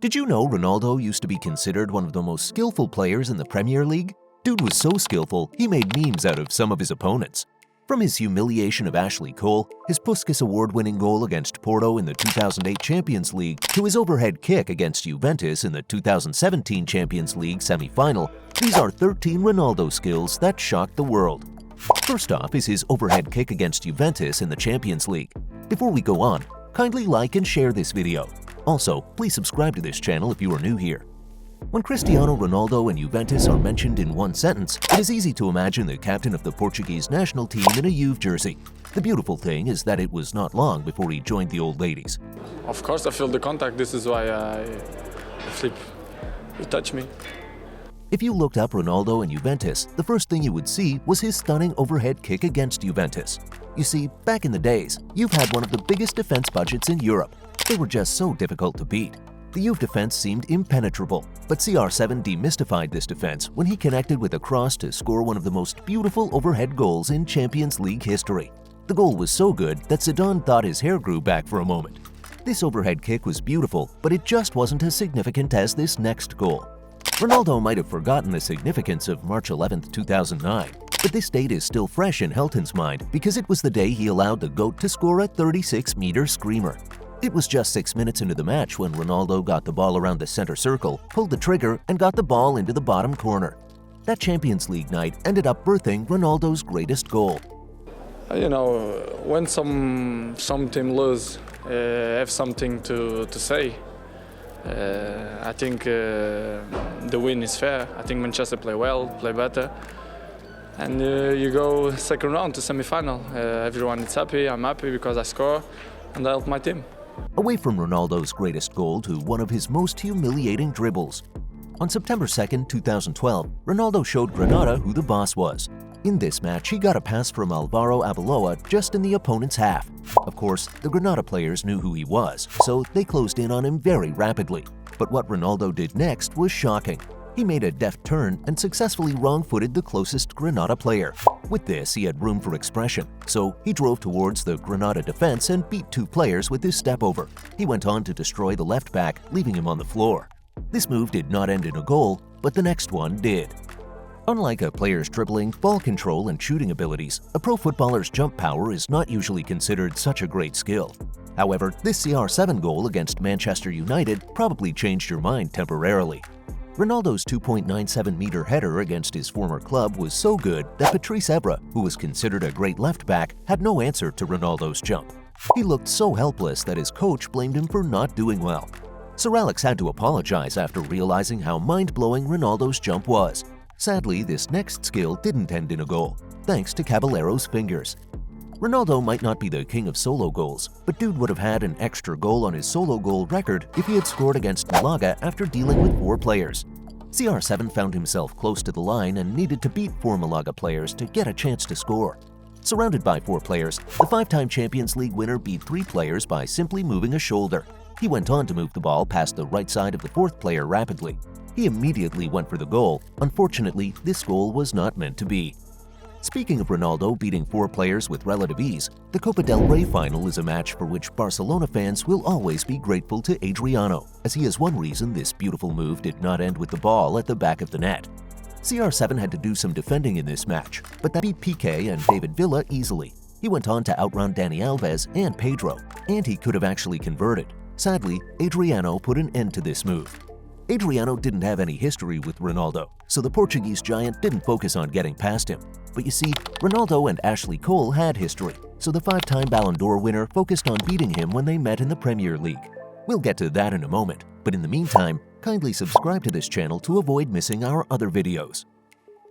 Did you know Ronaldo used to be considered one of the most skillful players in the Premier League? Dude was so skillful, he made memes out of some of his opponents. From his humiliation of Ashley Cole, his Puskas award-winning goal against Porto in the 2008 Champions League, to his overhead kick against Juventus in the 2017 Champions League semi-final, these are 13 Ronaldo skills that shocked the world. First off is his overhead kick against Juventus in the Champions League. Before we go on, kindly like and share this video. Also, please subscribe to this channel if you are new here. When Cristiano Ronaldo and Juventus are mentioned in one sentence, it is easy to imagine the captain of the Portuguese national team in a Juve jersey. The beautiful thing is that it was not long before he joined the old ladies. Of course I feel the contact, this is why I flip. You touch me. If you looked up Ronaldo and Juventus, the first thing you would see was his stunning overhead kick against Juventus. You see, back in the days, Juve had one of the biggest defense budgets in Europe. They were just so difficult to beat. The Juve defense seemed impenetrable, but CR7 demystified this defense when he connected with a cross to score one of the most beautiful overhead goals in Champions League history. The goal was so good that Zidane thought his hair grew back for a moment. This overhead kick was beautiful, but it just wasn't as significant as this next goal. Ronaldo might have forgotten the significance of March 11, 2009, but this date is still fresh in Helton's mind because it was the day he allowed the GOAT to score a 36-meter screamer. It was just 6 minutes into the match when Ronaldo got the ball around the center circle, pulled the trigger, and got the ball into the bottom corner. That Champions League night ended up birthing Ronaldo's greatest goal. You know, when some team lose, have something to say. I think the win is fair. I think Manchester play well, play better. And you go second round to semi-final. Everyone is happy, I'm happy because I score and I help my team. Away from Ronaldo's greatest goal to one of his most humiliating dribbles. On September 2, 2012, Ronaldo showed Granada who the boss was. In this match, he got a pass from Alvaro Arbeloa just in the opponent's half. Of course, the Granada players knew who he was, so they closed in on him very rapidly. But what Ronaldo did next was shocking. He made a deft turn and successfully wrong-footed the closest Granada player. With this, he had room for expression, so he drove towards the Granada defense and beat two players with his step over. He went on to destroy the left back, leaving him on the floor. This move did not end in a goal, but the next one did. Unlike a player's dribbling, ball control, and shooting abilities, a pro footballer's jump power is not usually considered such a great skill. However, this CR7 goal against Manchester United probably changed your mind temporarily. Ronaldo's 2.97-meter header against his former club was so good that Patrice Evra, who was considered a great left-back, had no answer to Ronaldo's jump. He looked so helpless that his coach blamed him for not doing well. Sir Alex had to apologize after realizing how mind-blowing Ronaldo's jump was. Sadly, this next skill didn't end in a goal, thanks to Caballero's fingers. Ronaldo might not be the king of solo goals, but dude would have had an extra goal on his solo goal record if he had scored against Malaga after dealing with 4 players. CR7 found himself close to the line and needed to beat 4 Malaga players to get a chance to score. Surrounded by 4 players, the 5-time Champions League winner beat 3 players by simply moving a shoulder. He went on to move the ball past the right side of the 4th player rapidly. He immediately went for the goal. Unfortunately, this goal was not meant to be. Speaking of Ronaldo beating 4 players with relative ease, the Copa del Rey final is a match for which Barcelona fans will always be grateful to Adriano, as he is one reason this beautiful move did not end with the ball at the back of the net. CR7 had to do some defending in this match, but that beat Piqué and David Villa easily. He went on to outrun Dani Alves and Pedro, and he could have actually converted. Sadly, Adriano put an end to this move. Adriano didn't have any history with Ronaldo, so the Portuguese giant didn't focus on getting past him. But you see, Ronaldo and Ashley Cole had history, so the 5-time Ballon d'Or winner focused on beating him when they met in the Premier League. We'll get to that in a moment, but in the meantime, kindly subscribe to this channel to avoid missing our other videos.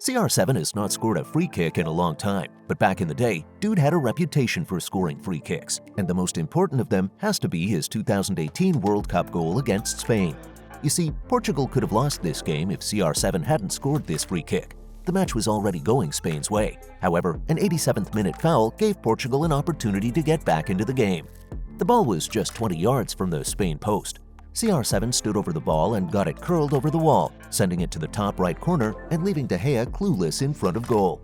CR7 has not scored a free kick in a long time, but back in the day, dude had a reputation for scoring free kicks, and the most important of them has to be his 2018 World Cup goal against Spain. You see, Portugal could have lost this game if CR7 hadn't scored this free kick. The match was already going Spain's way. However, an 87th minute foul gave Portugal an opportunity to get back into the game. The ball was just 20 yards from the Spain post. CR7 stood over the ball and got it curled over the wall, sending it to the top right corner and leaving De Gea clueless in front of goal.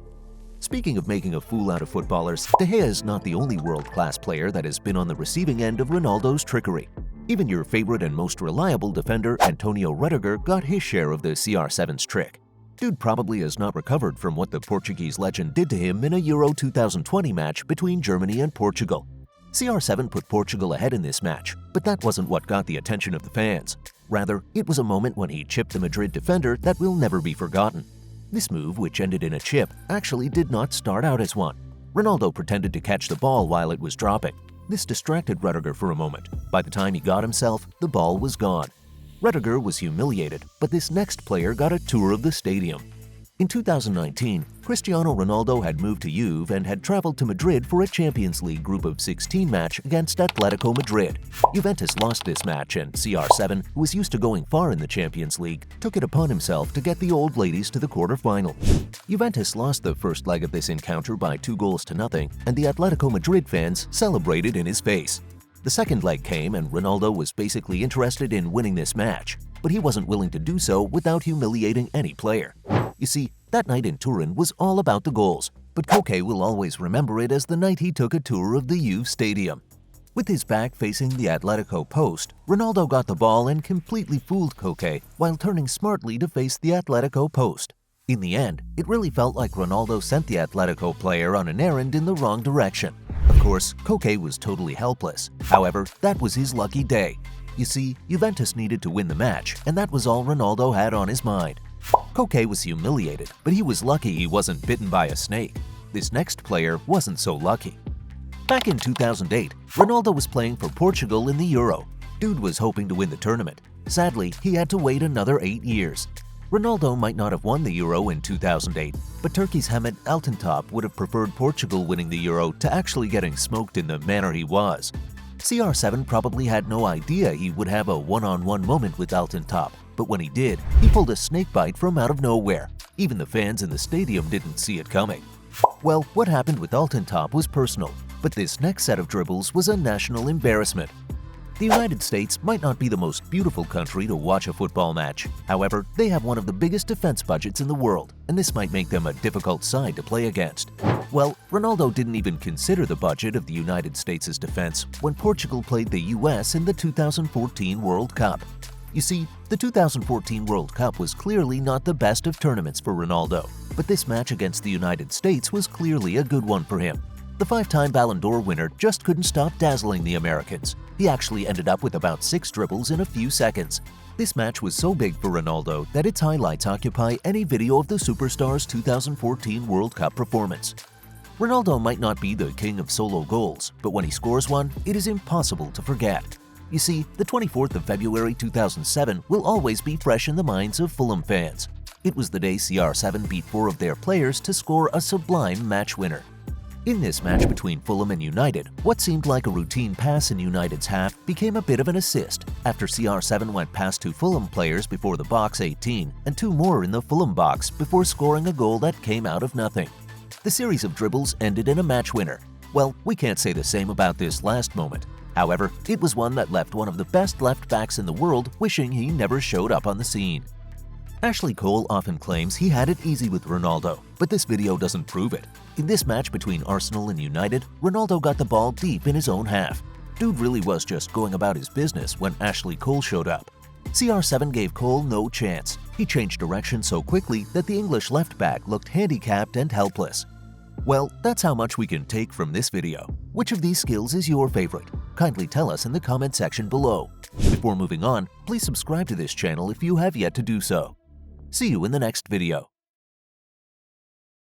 Speaking of making a fool out of footballers, De Gea is not the only world-class player that has been on the receiving end of Ronaldo's trickery. Even your favorite and most reliable defender, Antonio Rudiger, got his share of the CR7's trick. Dude probably has not recovered from what the Portuguese legend did to him in a Euro 2020 match between Germany and Portugal. CR7 put Portugal ahead in this match, but that wasn't what got the attention of the fans. Rather, it was a moment when he chipped the Madrid defender that will never be forgotten. This move, which ended in a chip, actually did not start out as one. Ronaldo pretended to catch the ball while it was dropping. This distracted Rudiger for a moment. By the time he got himself, the ball was gone. Rudiger was humiliated, but this next player got a tour of the stadium. In 2019, Cristiano Ronaldo had moved to Juve and had traveled to Madrid for a Champions League Group of 16 match against Atletico Madrid. Juventus lost this match, and CR7, who was used to going far in the Champions League, took it upon himself to get the old ladies to the quarter-final. Juventus lost the first leg of this encounter by 2-0, and the Atletico Madrid fans celebrated in his face. The second leg came, and Ronaldo was basically interested in winning this match, but he wasn't willing to do so without humiliating any player. You see, that night in Turin was all about the goals, but Koke will always remember it as the night he took a tour of the Juve stadium. With his back facing the Atletico post, Ronaldo got the ball and completely fooled Koke while turning smartly to face the Atletico post. In the end, it really felt like Ronaldo sent the Atletico player on an errand in the wrong direction. Of course, Koke was totally helpless. However, that was his lucky day. You see, Juventus needed to win the match, and that was all Ronaldo had on his mind. Koke was humiliated, but he was lucky he wasn't bitten by a snake. This next player wasn't so lucky. Back in 2008, Ronaldo was playing for Portugal in the Euro. Dude was hoping to win the tournament. Sadly, he had to wait another 8 years. Ronaldo might not have won the Euro in 2008, but Turkey's Hamit Altıntop would have preferred Portugal winning the Euro to actually getting smoked in the manner he was. CR7 probably had no idea he would have a one-on-one moment with Altıntop, but when he did, he pulled a snakebite from out of nowhere. Even the fans in the stadium didn't see it coming. Well, what happened with Altıntop was personal, but this next set of dribbles was a national embarrassment. The United States might not be the most beautiful country to watch a football match. However, they have one of the biggest defense budgets in the world, and this might make them a difficult side to play against. Well, Ronaldo didn't even consider the budget of the United States' defense when Portugal played the US in the 2014 World Cup. You see, the 2014 World Cup was clearly not the best of tournaments for Ronaldo, but this match against the United States was clearly a good one for him. The 5-time Ballon d'Or winner just couldn't stop dazzling the Americans. He actually ended up with about 6 dribbles in a few seconds. This match was so big for Ronaldo that its highlights occupy any video of the superstar's 2014 World Cup performance. Ronaldo might not be the king of solo goals, but when he scores one, it is impossible to forget. You see, the 24th of February 2007 will always be fresh in the minds of Fulham fans. It was the day CR7 beat 4 of their players to score a sublime match winner. In this match between Fulham and United, what seemed like a routine pass in United's half became a bit of an assist after CR7 went past 2 Fulham players before the box 18 and 2 more in the Fulham box before scoring a goal that came out of nothing. The series of dribbles ended in a match winner. Well, we can't say the same about this last moment. However, it was one that left one of the best left backs in the world wishing he never showed up on the scene. Ashley Cole often claims he had it easy with Ronaldo, but this video doesn't prove it. In this match between Arsenal and United, Ronaldo got the ball deep in his own half. Dude really was just going about his business when Ashley Cole showed up. CR7 gave Cole no chance. He changed direction so quickly that the English left back looked handicapped and helpless. Well, that's how much we can take from this video. Which of these skills is your favorite? Kindly tell us in the comment section below. Before moving on, please subscribe to this channel if you have yet to do so. See you in the next video.